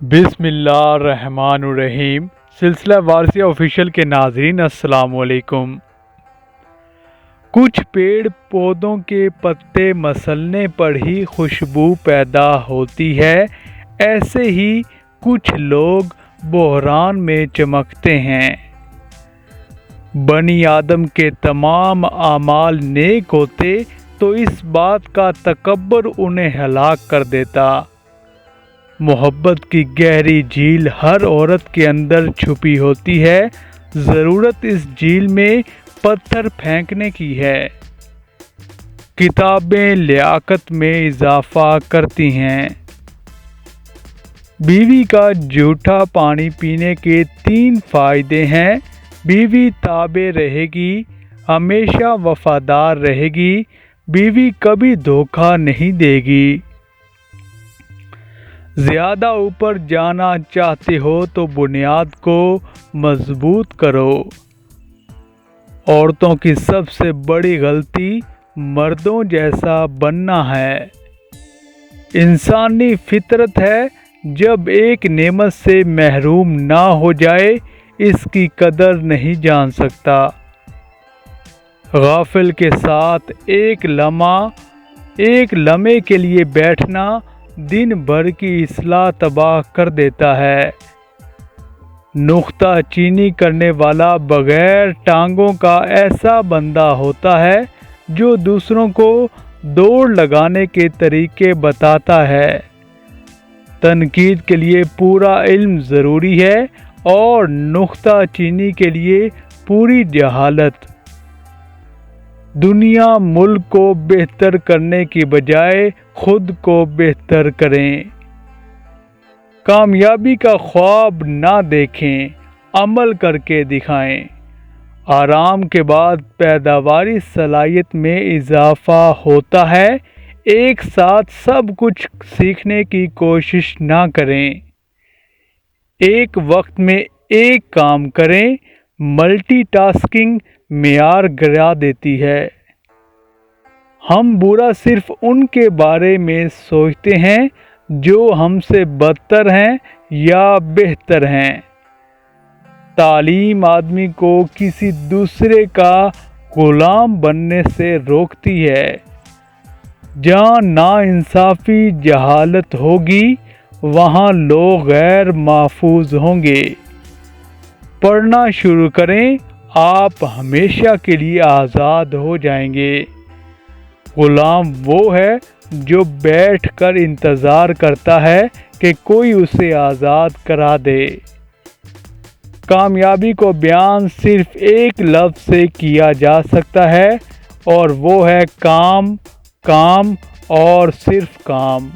بسم اللہ الرحمن الرحیم۔ سلسلہ وارثیہ آفیشیل کے ناظرین السلام علیکم۔ کچھ پیڑ پودوں کے پتے مسلنے پر ہی خوشبو پیدا ہوتی ہے، ایسے ہی کچھ لوگ بحران میں چمکتے ہیں۔ بنی آدم کے تمام اعمال نیک ہوتے تو اس بات کا تکبر انہیں ہلاک کر دیتا۔ محبت کی گہری جھیل ہر عورت کے اندر چھپی ہوتی ہے، ضرورت اس جھیل میں پتھر پھینکنے کی ہے۔ کتابیں لیاقت میں اضافہ کرتی ہیں۔ بیوی کا جھوٹا پانی پینے کے 3 فائدے ہیں۔ بیوی تابع رہے گی، ہمیشہ وفادار رہے گی، بیوی کبھی دھوکہ نہیں دے گی۔ زیادہ اوپر جانا چاہتے ہو تو بنیاد کو مضبوط کرو۔ عورتوں کی سب سے بڑی غلطی مردوں جیسا بننا ہے۔ انسانی فطرت ہے، جب ایک نعمت سے محروم نہ ہو جائے اس کی قدر نہیں جان سکتا۔ غافل کے ساتھ ایک لمحے کے لیے بیٹھنا دن بھر کی اصلاح تباہ کر دیتا ہے۔ نکتہ چینی کرنے والا بغیر ٹانگوں کا ایسا بندہ ہوتا ہے جو دوسروں کو دوڑ لگانے کے طریقے بتاتا ہے۔ تنقید کے لیے پورا علم ضروری ہے اور نکتہ چینی کے لیے پوری جہالت۔ دنیا ملک کو بہتر کرنے کی بجائے خود کو بہتر کریں۔ کامیابی کا خواب نہ دیکھیں، عمل کر کے دکھائیں۔ آرام کے بعد پیداواری صلاحیت میں اضافہ ہوتا ہے۔ ایک ساتھ سب کچھ سیکھنے کی کوشش نہ کریں۔ ایک وقت میں ایک کام کریں، ملٹی ٹاسکنگ معیار گرا دیتی ہے۔ ہم برا صرف ان کے بارے میں سوچتے ہیں جو ہم سے بدتر ہیں یا بہتر ہیں۔ تعلیم آدمی کو کسی دوسرے کا غلام بننے سے روکتی ہے۔ جہاں ناانصافی جہالت ہوگی وہاں لوگ غیر محفوظ ہوں گے۔ پڑھنا شروع کریں، آپ ہمیشہ کے لیے آزاد ہو جائیں گے۔ غلام وہ ہے جو بیٹھ کر انتظار کرتا ہے کہ کوئی اسے آزاد کرا دے۔ کامیابی کو بیان صرف ایک لفظ سے کیا جا سکتا ہے اور وہ ہے کام، کام اور صرف کام۔